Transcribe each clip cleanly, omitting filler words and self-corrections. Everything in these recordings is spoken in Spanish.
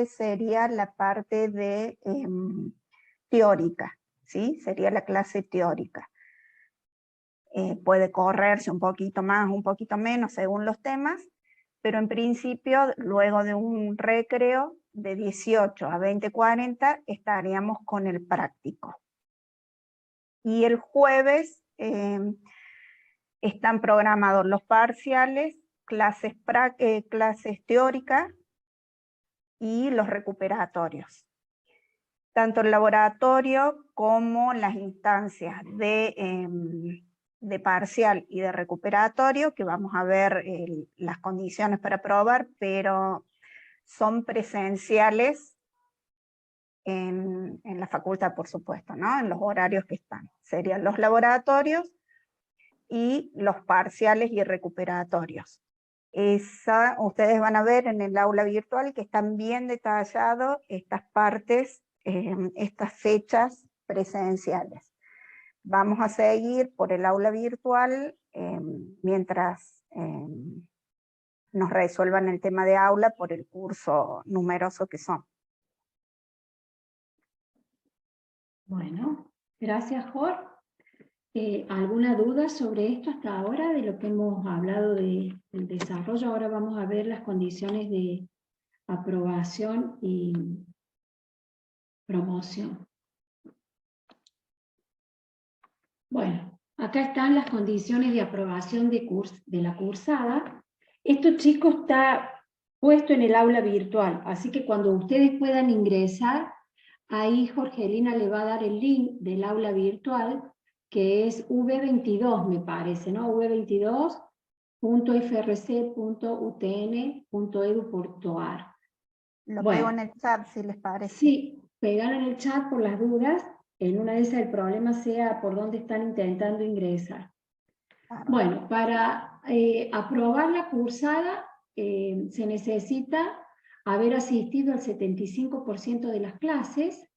sería la parte de teórica, ¿sí? Sería la clase teórica. Puede correrse un poquito más, un poquito menos según los temas, pero en principio, luego de un recreo de 18 a 20:40, estaríamos con el práctico. Y el jueves están programados los parciales, clases teóricas y los recuperatorios. Tanto el laboratorio como las instancias de parcial y de recuperatorio, que vamos a ver las condiciones para probar, pero son presenciales en la facultad, por supuesto, ¿no? En los horarios que están. Serían los laboratorios y los parciales y recuperatorios. Ustedes van a ver en el aula virtual que están bien detallados estas partes, estas fechas presenciales. Vamos a seguir por el aula virtual mientras nos resuelvan el tema de aula por el curso numeroso que son. Bueno, gracias, Jorge. ¿Alguna duda sobre esto hasta ahora, de lo que hemos hablado del desarrollo? Ahora vamos a ver las condiciones de aprobación y promoción. Bueno, acá están las condiciones de aprobación de la cursada. Esto, chicos, está puesto en el aula virtual, así que cuando ustedes puedan ingresar, ahí Jorgelina le va a dar el link del aula virtual, que es V22, me parece, ¿no? v22.frc.utn.edu.ar. Lo pego en el chat, si les parece. Sí, pegan en el chat por las dudas. En una de esas el problema sea por dónde están intentando ingresar. Claro. Bueno, para aprobar la cursada se necesita haber asistido al 75% de las clases.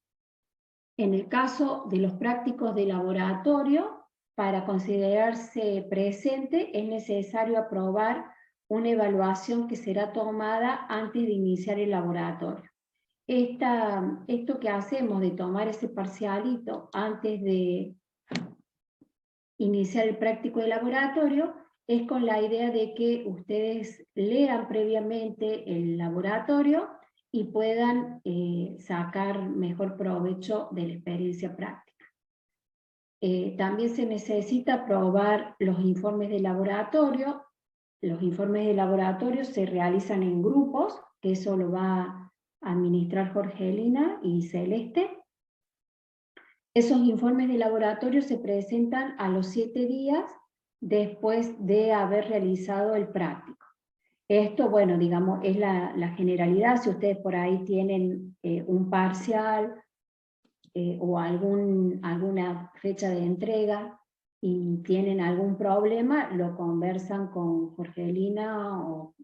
En el caso de los prácticos de laboratorio, para considerarse presente es necesario aprobar una evaluación que será tomada antes de iniciar el laboratorio. Esto que hacemos de tomar ese parcialito antes de iniciar el práctico de laboratorio es con la idea de que ustedes lean previamente el laboratorio y puedan sacar mejor provecho de la experiencia práctica. También se necesita aprobar los informes de laboratorio. Los informes de laboratorio se realizan en grupos, que eso lo va a administrar Jorgelina y Celeste. Esos informes de laboratorio se presentan a los 7 días después de haber realizado el práctico. Esto, bueno, digamos, es la generalidad. Si ustedes por ahí tienen un parcial o alguna fecha de entrega y tienen algún problema, lo conversan con Jorgelina o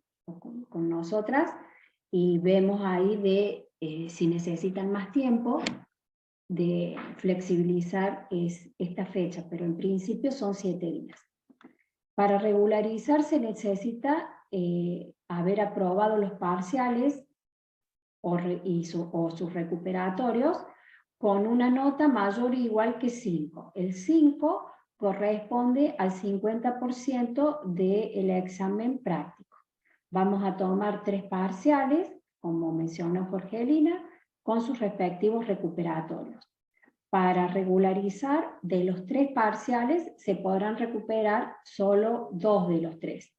con nosotras y vemos ahí de si necesitan más tiempo de flexibilizar esta fecha, pero en principio son 7 días. Para regularizar se necesita haber aprobado los parciales o sus recuperatorios con una nota mayor o igual que 5. El 5 corresponde al 50% del examen práctico. Vamos a tomar 3 parciales, como mencionó Jorgelina, con sus respectivos recuperatorios. Para regularizar, de los 3 parciales se podrán recuperar solo 2 de los 3.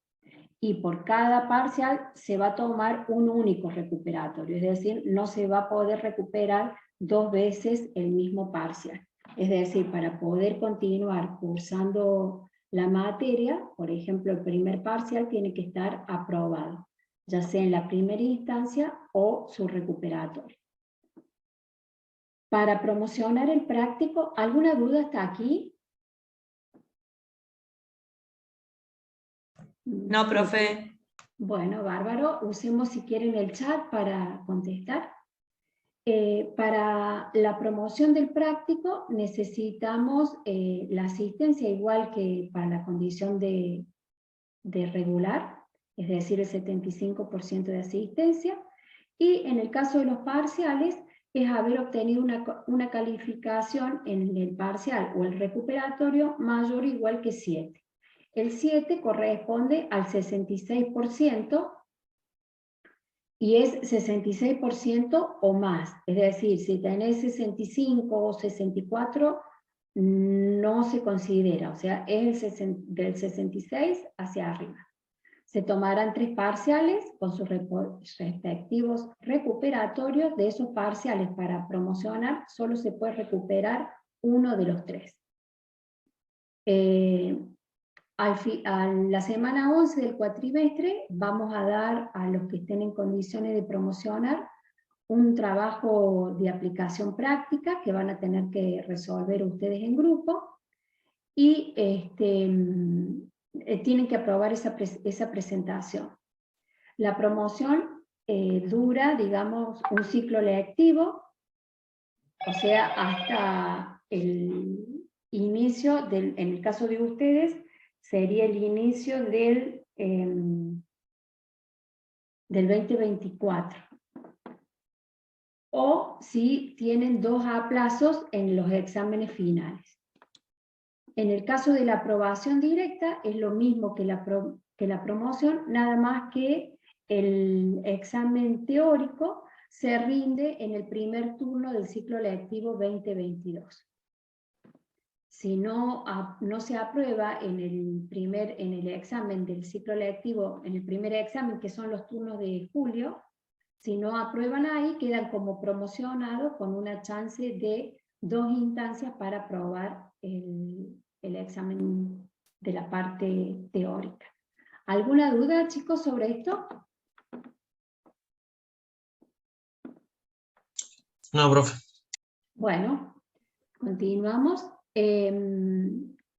Y por cada parcial se va a tomar un único recuperatorio, es decir, no se va a poder recuperar 2 veces el mismo parcial. Es decir, para poder continuar cursando la materia, por ejemplo, el primer parcial tiene que estar aprobado, ya sea en la primera instancia o su recuperatorio. Para promocionar el práctico, ¿alguna duda hasta aquí? No, profe. Bueno, bárbaro. Usemos si quieren el chat para contestar. Para la promoción del práctico necesitamos la asistencia igual que para la condición de regular, es decir, el 75% de asistencia. Y en el caso de los parciales, es haber obtenido una calificación en el parcial o el recuperatorio mayor o igual que 7. El 7 corresponde al 66%, y es 66% o más. Es decir, si tenés 65 o 64, no se considera, o sea, es del 66 hacia arriba. Se tomarán 3 parciales con sus respectivos recuperatorios. De esos parciales para promocionar, solo se puede recuperar uno de los 3. A la semana 11 del cuatrimestre vamos a dar a los que estén en condiciones de promocionar un trabajo de aplicación práctica que van a tener que resolver ustedes en grupo, y tienen que aprobar esa presentación. La promoción dura, digamos, un ciclo lectivo, o sea, hasta el inicio, en el caso de ustedes, sería el inicio del 2024. O si tienen 2 aplazos en los exámenes finales. En el caso de la aprobación directa, es lo mismo que la promoción, nada más que el examen teórico se rinde en el primer turno del ciclo lectivo 2022. Si no se aprueba en el examen del ciclo lectivo, en el primer examen, que son los turnos de julio, si no aprueban ahí, quedan como promocionados con una chance de 2 instancias para aprobar el examen de la parte teórica. ¿Alguna duda, chicos, sobre esto? No, profe. Bueno, continuamos.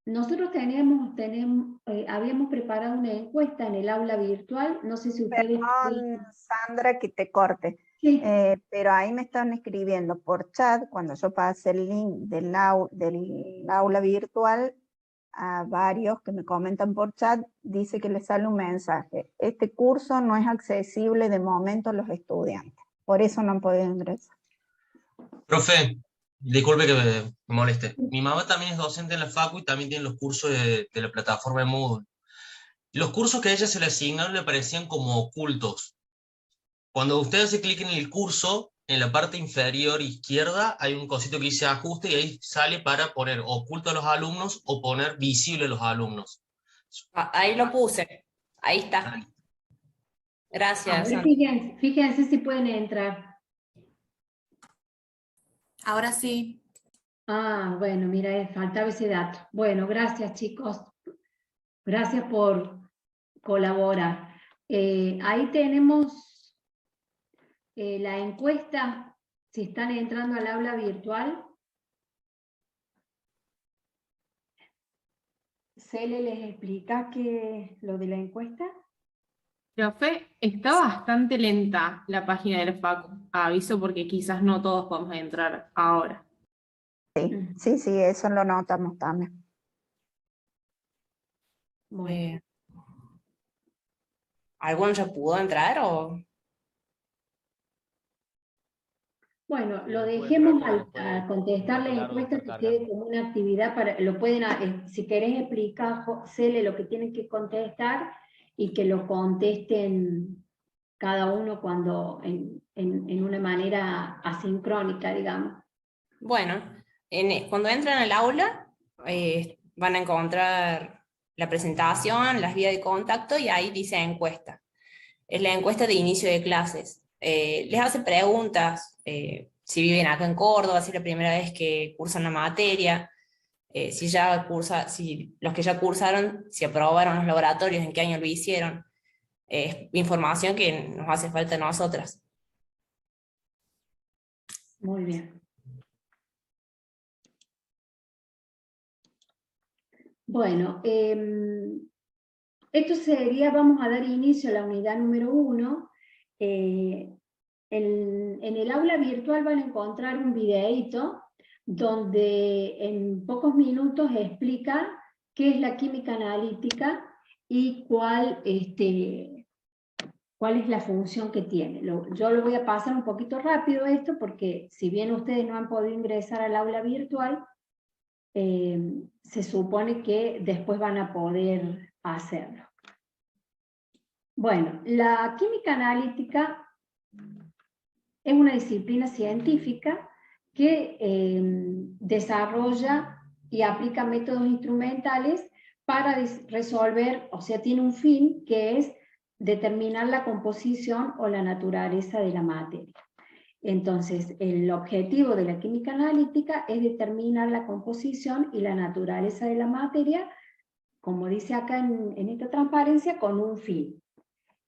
Nosotros habíamos preparado una encuesta en el aula virtual, no sé si ustedes... Perdón, Sandra, que te corte. Sí. Pero ahí me están escribiendo por chat, cuando yo pasé el link del aula virtual, a varios que me comentan por chat, dice que les sale un mensaje: este curso no es accesible de momento a los estudiantes, por eso no han podido ingresar. Profe, disculpe que me moleste. Mi mamá también es docente en la Facu y también tiene los cursos de la plataforma de Moodle. Los cursos que a ella se le asignaron le parecían como ocultos. Cuando usted hace clic en el curso, en la parte inferior izquierda hay un cosito que dice ajuste y ahí sale para poner oculto a los alumnos o poner visible a los alumnos. Ahí lo puse. Ahí está. Ahí. Gracias. Fíjense si pueden entrar. Ahora sí. Ah, bueno, mira, faltaba ese dato. Bueno, gracias, chicos. Gracias por colaborar. Ahí tenemos la encuesta, si están entrando al aula virtual. Cele, ¿les explica lo de la encuesta? Profe, está bastante lenta la página del Facu. Aviso porque quizás no todos podemos entrar ahora. Sí, eso lo notamos también. Bueno. ¿Alguno ya pudo entrar o...? Bueno, lo dejemos a contestar la encuesta, que quede como una actividad para, lo pueden, si querés explicar, Cele, lo que tienen que contestar, y que lo contesten cada uno cuando en una manera asincrónica, digamos. Bueno, cuando entran al aula van a encontrar la presentación, las vías de contacto, y ahí dice encuesta. Es la encuesta de inicio de clases. Les hace preguntas, si viven acá en Córdoba, si es la primera vez que cursan la materia, si los que ya cursaron, si aprobaron los laboratorios, en qué año lo hicieron. Información que nos hace falta a nosotras. Muy bien. Bueno, esto sería, vamos a dar inicio a la unidad número 1. En el aula virtual van a encontrar un videíto donde en pocos minutos explica qué es la química analítica y cuál cuál es la función que tiene. Yo lo voy a pasar un poquito rápido esto, porque si bien ustedes no han podido ingresar al aula virtual, se supone que después van a poder hacerlo. Bueno, la química analítica es una disciplina científica que desarrolla y aplica métodos instrumentales para resolver, o sea, tiene un fin que es determinar la composición o la naturaleza de la materia. Entonces, el objetivo de la química analítica es determinar la composición y la naturaleza de la materia, como dice acá en esta transparencia, con un fin.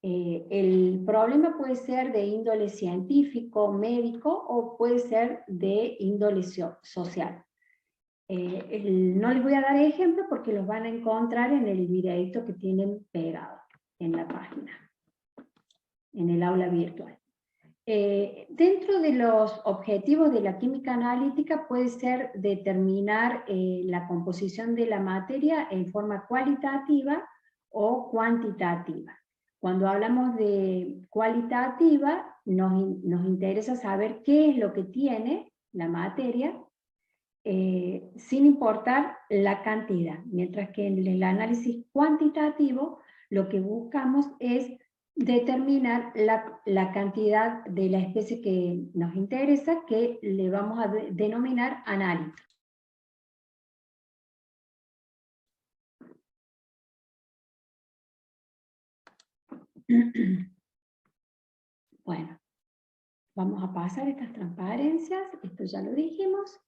El problema puede ser de índole científico, médico, o puede ser de índole social. No les voy a dar ejemplos porque los van a encontrar en el videito que tienen pegado en la página, en el aula virtual. Dentro de los objetivos de la química analítica puede ser determinar la composición de la materia en forma cualitativa o cuantitativa. Cuando hablamos de cualitativa, nos interesa saber qué es lo que tiene la materia, sin importar la cantidad, mientras que en el análisis cuantitativo lo que buscamos es determinar la cantidad de la especie que nos interesa, que le vamos a denominar analito. Bueno, vamos a pasar estas transparencias, esto ya lo dijimos.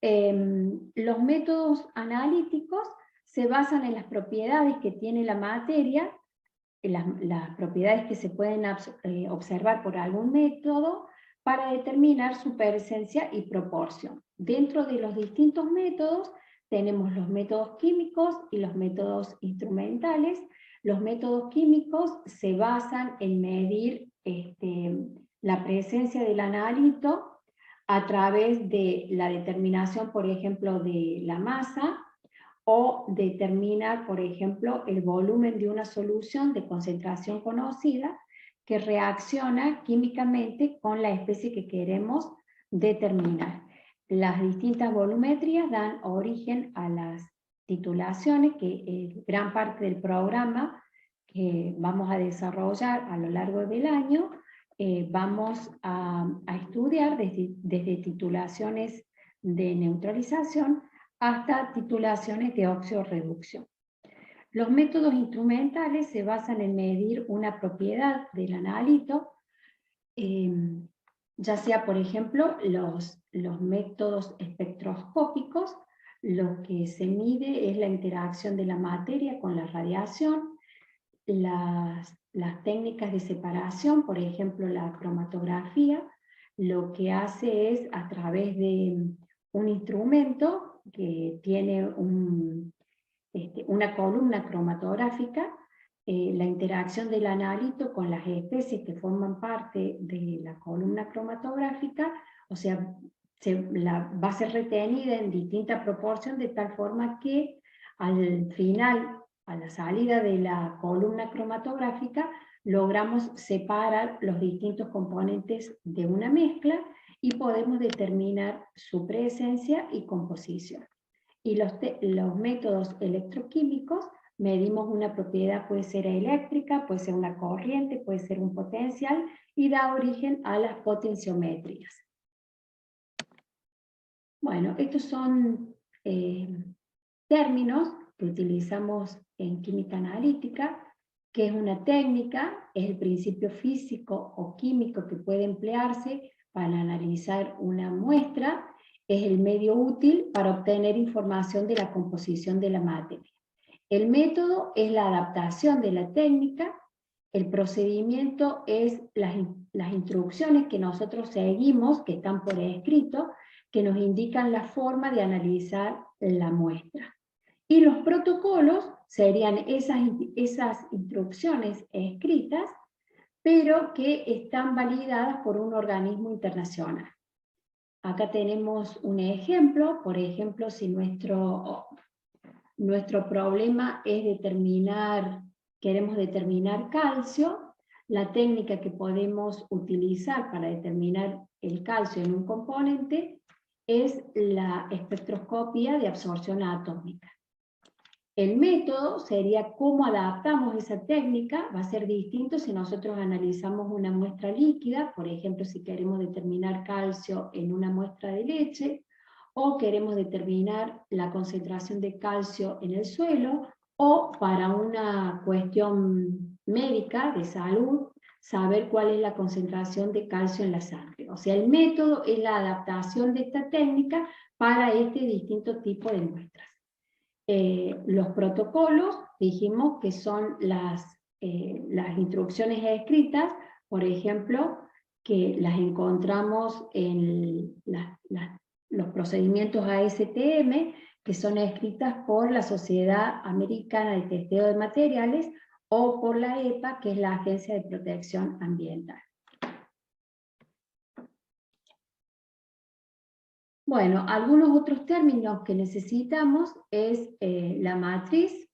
Los métodos analíticos se basan en las propiedades que tiene la materia, las propiedades que se pueden observar por algún método para determinar su presencia y proporción. Dentro de los distintos métodos tenemos los métodos químicos y los métodos instrumentales. Los métodos químicos se basan en medir la presencia del analito a través de la determinación, por ejemplo, de la masa, o determinar, por ejemplo, el volumen de una solución de concentración conocida que reacciona químicamente con la especie que queremos determinar. Las distintas volumetrías dan origen a las titulaciones, que gran parte del programa que vamos a desarrollar a lo largo del año, vamos a estudiar desde titulaciones de neutralización hasta titulaciones de óxido-reducción. Los métodos instrumentales se basan en medir una propiedad del analito, ya sea, por ejemplo, los métodos espectroscópicos. Lo que se mide es la interacción de la materia con la radiación, las técnicas de separación, por ejemplo, la cromatografía, lo que hace es, a través de un instrumento que tiene una columna cromatográfica, la interacción del analito con las especies que forman parte de la columna cromatográfica, o sea, va a ser retenida en distinta proporción, de tal forma que al final, a la salida de la columna cromatográfica, logramos separar los distintos componentes de una mezcla y podemos determinar su presencia y composición. Y los métodos electroquímicos, medimos una propiedad, puede ser eléctrica, puede ser una corriente, puede ser un potencial, y da origen a las potenciometrías. Bueno, estos son términos que utilizamos en química analítica, que es una técnica, es el principio físico o químico que puede emplearse para analizar una muestra, es el medio útil para obtener información de la composición de la materia. El método es la adaptación de la técnica, el procedimiento es las instrucciones que nosotros seguimos, que están por escrito, que nos indican la forma de analizar la muestra. Y los protocolos serían esas instrucciones escritas, pero que están validadas por un organismo internacional. Acá tenemos un ejemplo, por ejemplo, si nuestro problema es queremos determinar calcio, la técnica que podemos utilizar para determinar el calcio en un componente es la espectroscopia de absorción atómica. El método sería cómo adaptamos esa técnica, va a ser distinto si nosotros analizamos una muestra líquida, por ejemplo, si queremos determinar calcio en una muestra de leche, o queremos determinar la concentración de calcio en el suelo, o para una cuestión médica de salud, saber cuál es la concentración de calcio en la sangre. O sea, el método es la adaptación de esta técnica para este distinto tipo de muestras. Los protocolos, dijimos que son las instrucciones escritas, por ejemplo, que las encontramos en los procedimientos ASTM, que son escritas por la Sociedad Americana de Testeo de Materiales, o por la EPA, que es la Agencia de Protección Ambiental. Bueno, algunos otros términos que necesitamos es la matriz.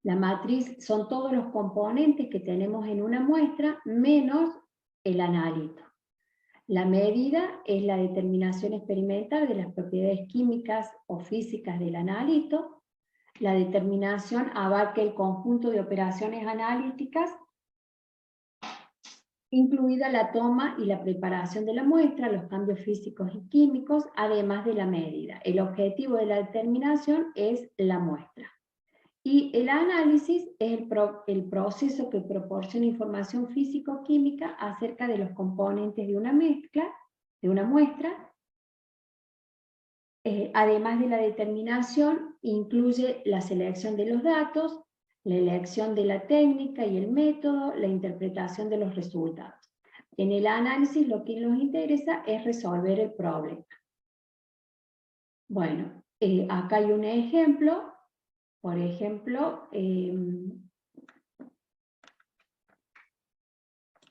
La matriz son todos los componentes que tenemos en una muestra, menos el analito. La medida es la determinación experimental de las propiedades químicas o físicas del analito. La determinación abarca el conjunto de operaciones analíticas, incluida la toma y la preparación de la muestra, los cambios físicos y químicos, además de la medida. El objetivo de la determinación es la muestra. Y el análisis es el proceso que proporciona información físico-química acerca de los componentes de una mezcla, de una muestra. Además de la determinación, incluye la selección de los datos, la elección de la técnica y el método, la interpretación de los resultados. En el análisis lo que nos interesa es resolver el problema. Bueno, acá hay un ejemplo. Por ejemplo,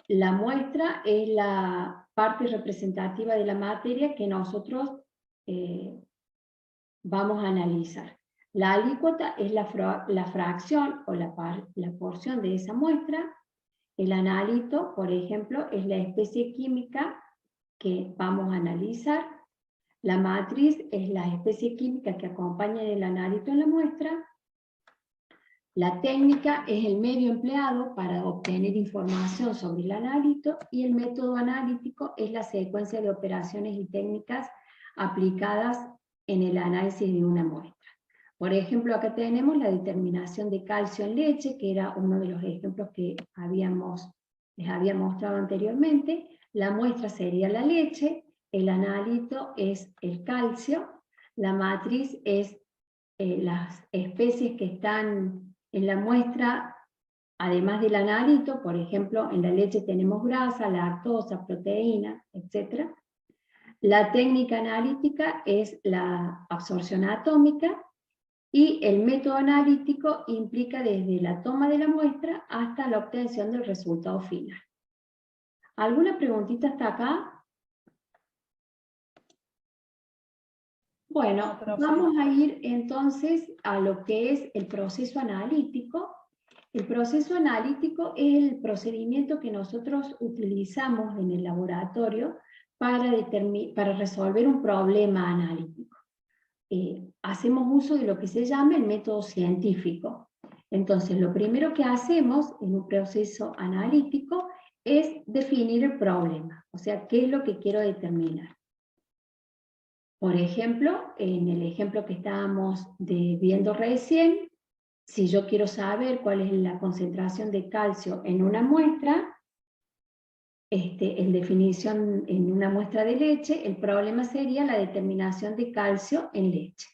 la muestra es la parte representativa de la materia que nosotros vamos a analizar. La alícuota es la fracción o la porción de esa muestra. El analito, por ejemplo, es la especie química que vamos a analizar. La matriz es la especie química que acompaña el analito en la muestra. La técnica es el medio empleado para obtener información sobre el analito, y el método analítico es la secuencia de operaciones y técnicas aplicadas en el análisis de una muestra. Por ejemplo, acá tenemos la determinación de calcio en leche, que era uno de los ejemplos que les había mostrado anteriormente. La muestra sería la leche, el analito es el calcio, la matriz es las especies que están en la muestra, además del analito. Por ejemplo, en la leche tenemos grasa, lactosa, proteína, etc. La técnica analítica es la absorción atómica, y el método analítico implica desde la toma de la muestra hasta la obtención del resultado final. ¿Alguna preguntita hasta acá? Bueno, vamos a ir entonces a lo que es el proceso analítico. El proceso analítico es el procedimiento que nosotros utilizamos en el laboratorio para resolver un problema analítico. Hacemos uso de lo que se llama el método científico. Entonces, lo primero que hacemos en un proceso analítico es definir el problema, o sea, qué es lo que quiero determinar. Por ejemplo, en el ejemplo que estábamos viendo recién, si yo quiero saber cuál es la concentración de calcio en una muestra, en definición en una muestra de leche, el problema sería la determinación de calcio en leche.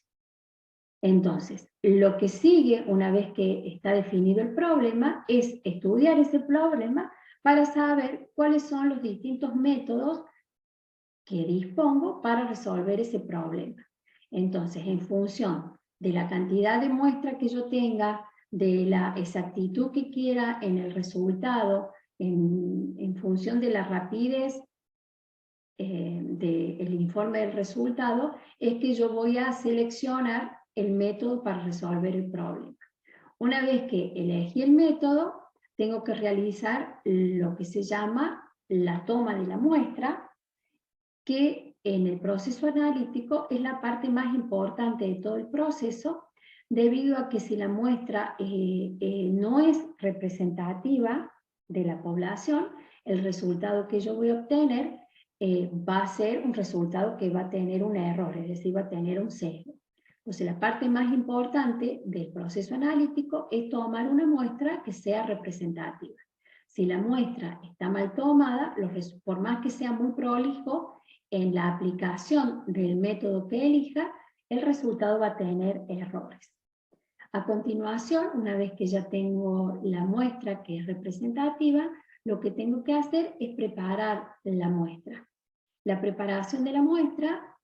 Entonces, lo que sigue una vez que está definido el problema es estudiar ese problema para saber cuáles son los distintos métodos que dispongo para resolver ese problema. Entonces, en función de la cantidad de muestra que yo tenga, de la exactitud que quiera en el resultado, en función de la rapidez del informe del resultado, es que yo voy a seleccionar el método para resolver el problema. Una vez que elegí el método, tengo que realizar lo que se llama la toma de la muestra, que en el proceso analítico es la parte más importante de todo el proceso, debido a que si la muestra no es representativa de la población, el resultado que yo voy a obtener va a ser un resultado que va a tener un error, es decir, va a tener un sesgo. Entonces la parte más importante del proceso analítico es tomar una muestra que sea representativa. Si la muestra está mal tomada, por más que sea muy prolijo, en la aplicación del método que elija, el resultado va a tener errores. A continuación, una vez que ya tengo la muestra que es representativa, lo que tengo que hacer es preparar la muestra. La preparación de la muestra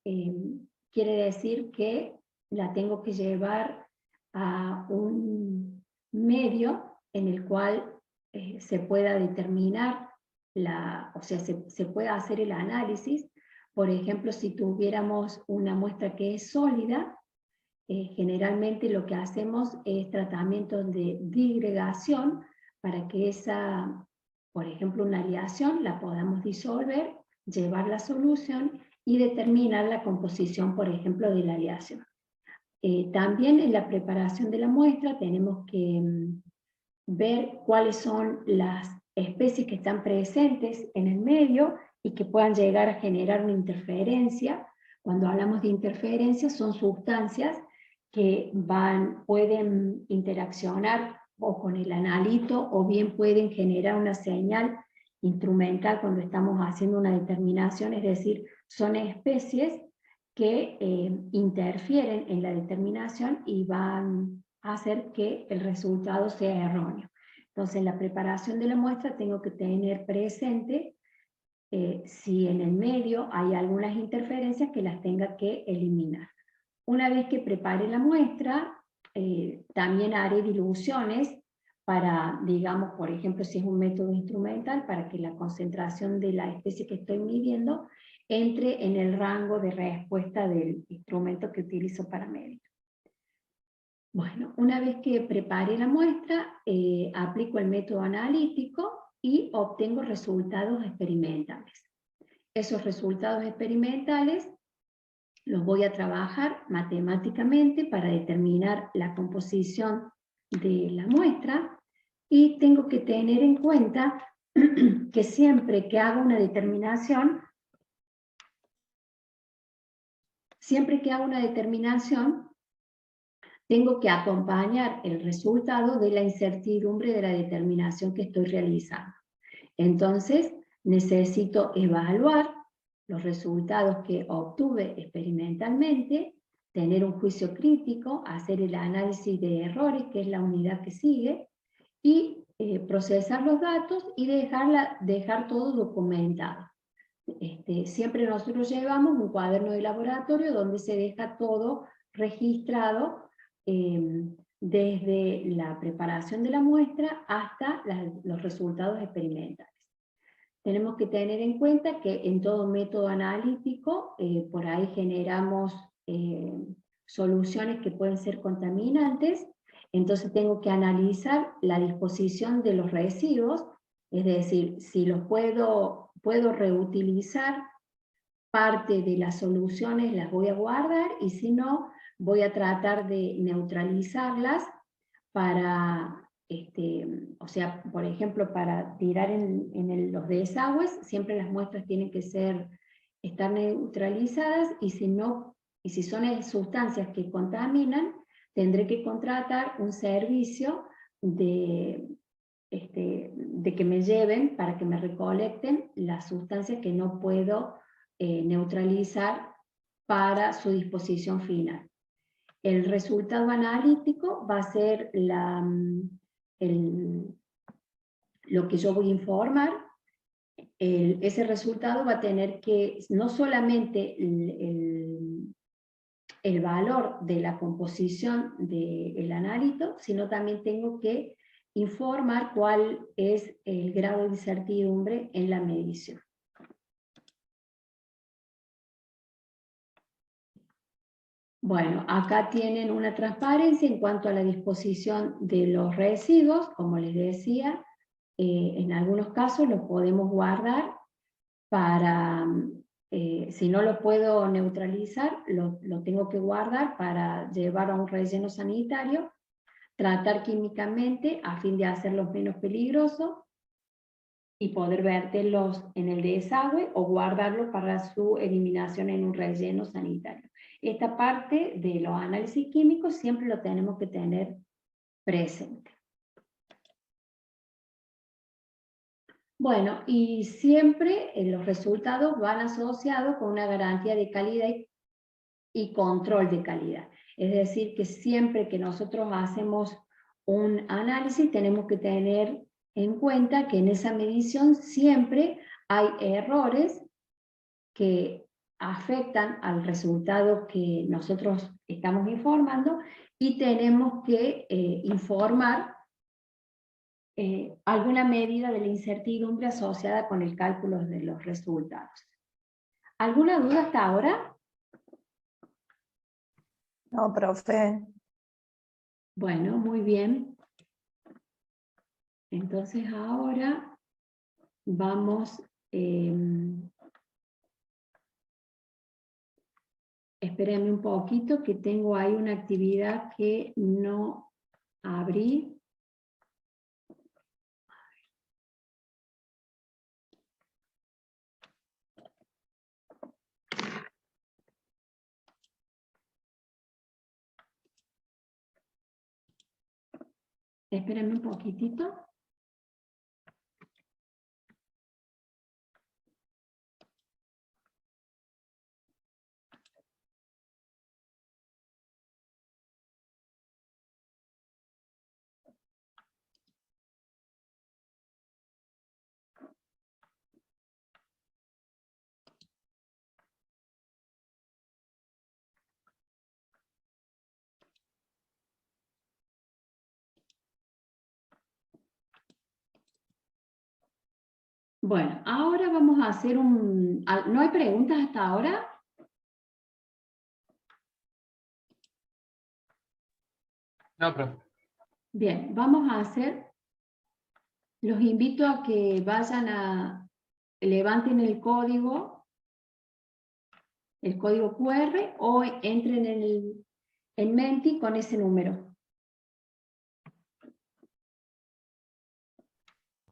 quiere decir que la tengo que llevar a un medio en el cual se pueda determinar, o sea, se pueda hacer el análisis. Por ejemplo, si tuviéramos una muestra que es sólida, generalmente lo que hacemos es tratamientos de disgregación para que esa, por ejemplo, una aleación la podamos disolver, llevar la solución y determinar la composición, por ejemplo, de la aleación. También en la preparación de la muestra tenemos que ver cuáles son las especies que están presentes en el medio y que puedan llegar a generar una interferencia. Cuando hablamos de interferencia son sustancias que pueden interaccionar o con el analito o bien pueden generar una señal instrumental cuando estamos haciendo una determinación, es decir, son especies que interfieren en la determinación y van a hacer que el resultado sea erróneo. Entonces, en la preparación de la muestra tengo que tener presente si en el medio hay algunas interferencias que las tenga que eliminar. Una vez que prepare la muestra, también haré diluciones para, digamos, por ejemplo, si es un método instrumental, para que la concentración de la especie que estoy midiendo entre en el rango de respuesta del instrumento que utilizo para medir. Bueno, una vez que prepare la muestra, aplico el método analítico y obtengo resultados experimentales. Esos resultados experimentales los voy a trabajar matemáticamente para determinar la composición de la muestra, y tengo que tener en cuenta que siempre que hago una determinación, tengo que acompañar el resultado de la incertidumbre de la determinación que estoy realizando. Entonces, necesito evaluar los resultados que obtuve experimentalmente, tener un juicio crítico, hacer el análisis de errores, que es la unidad que sigue, y procesar los datos y dejar todo documentado. Siempre nosotros llevamos un cuaderno de laboratorio donde se deja todo registrado, desde la preparación de la muestra hasta los resultados experimentales. Tenemos que tener en cuenta que en todo método analítico, por ahí generamos soluciones que pueden ser contaminantes, entonces tengo que analizar la disposición de los residuos, es decir, si los puedo reutilizar, parte de las soluciones las voy a guardar, y si no, voy a tratar de neutralizarlas para, o sea, por ejemplo, para tirar en los desagües, siempre las muestras tienen que estar neutralizadas, y si son sustancias que contaminan, tendré que contratar un servicio de que me lleven para que me recolecten las sustancias que no puedo neutralizar para su disposición final. El resultado analítico va a ser lo que yo voy a informar. Ese resultado va a tener que, no solamente el valor de la composición del analito, sino también tengo que informar cuál es el grado de incertidumbre en la medición. Bueno, acá tienen una transparencia en cuanto a la disposición de los residuos, como les decía, en algunos casos los podemos guardar para, si no lo puedo neutralizar, lo tengo que guardar para llevar a un relleno sanitario, tratar químicamente a fin de hacerlos menos peligrosos y poder verterlos en el desagüe o guardarlos para su eliminación en un relleno sanitario. Esta parte de los análisis químicos siempre lo tenemos que tener presente. Bueno, y siempre los resultados van asociados con una garantía de calidad y control de calidad. Es decir, que siempre que nosotros hacemos un análisis tenemos que tener en cuenta que en esa medición siempre hay errores que afectan al resultado que nosotros estamos informando y tenemos que informar alguna medida de la incertidumbre asociada con el cálculo de los resultados. ¿Alguna duda hasta ahora? No, profe. Bueno, muy bien. Entonces ahora vamos... espérenme un poquito que tengo ahí una actividad que no abrí. Espérenme un poquitito. Bueno, ahora vamos a hacer un... ¿No hay preguntas hasta ahora? No, profe. Bien, vamos a hacer... Los invito a que vayan a... levanten el código QR o entren en Menti con ese número.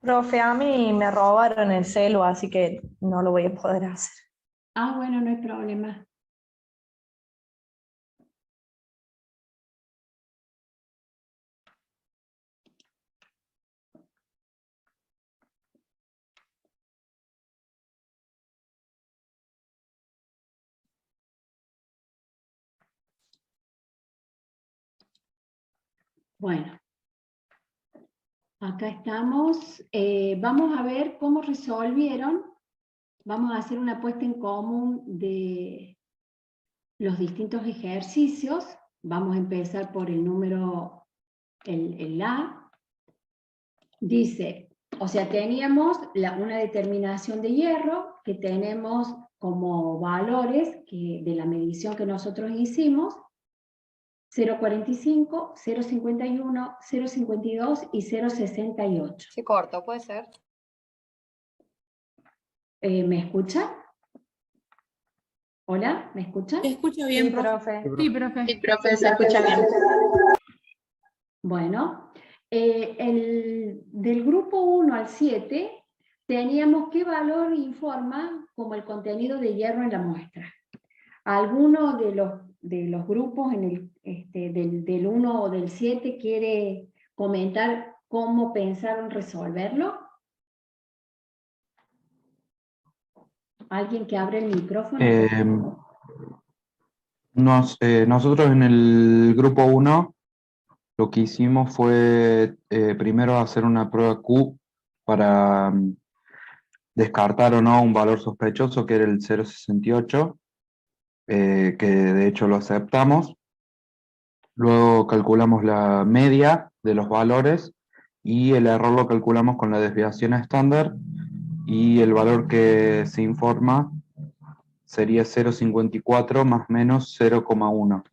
Profe, a mí me robaron el celu, así que no lo voy a poder hacer. Ah, bueno, no hay problema. Bueno, acá estamos. Vamos a ver cómo resolvieron. Vamos a hacer una puesta en común de los distintos ejercicios. Vamos a empezar por el número, el A. Dice, o sea, teníamos una determinación de hierro que tenemos como valores de la medición que nosotros hicimos. 0,45, 0,51, 0,52 y 0,68. Se cortó, ¿puede ser? ¿Me escuchan? ¿Hola? ¿Me escuchan? ¿Se escucha bien, Sí, profe? profe. Sí, profe. Sí, profe, se escucha bien. Bueno, del grupo 1 al 7 teníamos qué valor informa como el contenido de hierro en la muestra. ¿Alguno de los grupos del 1 o del 7 quiere comentar cómo pensaron resolverlo? ¿Alguien que abre el micrófono? Nosotros en el grupo 1 lo que hicimos fue primero hacer una prueba Q para descartar o no un valor sospechoso, que era el 0,68, que de hecho lo aceptamos. Luego calculamos la media de los valores y el error lo calculamos con la desviación estándar, y el valor que se informa sería 0,54 más menos 0,1.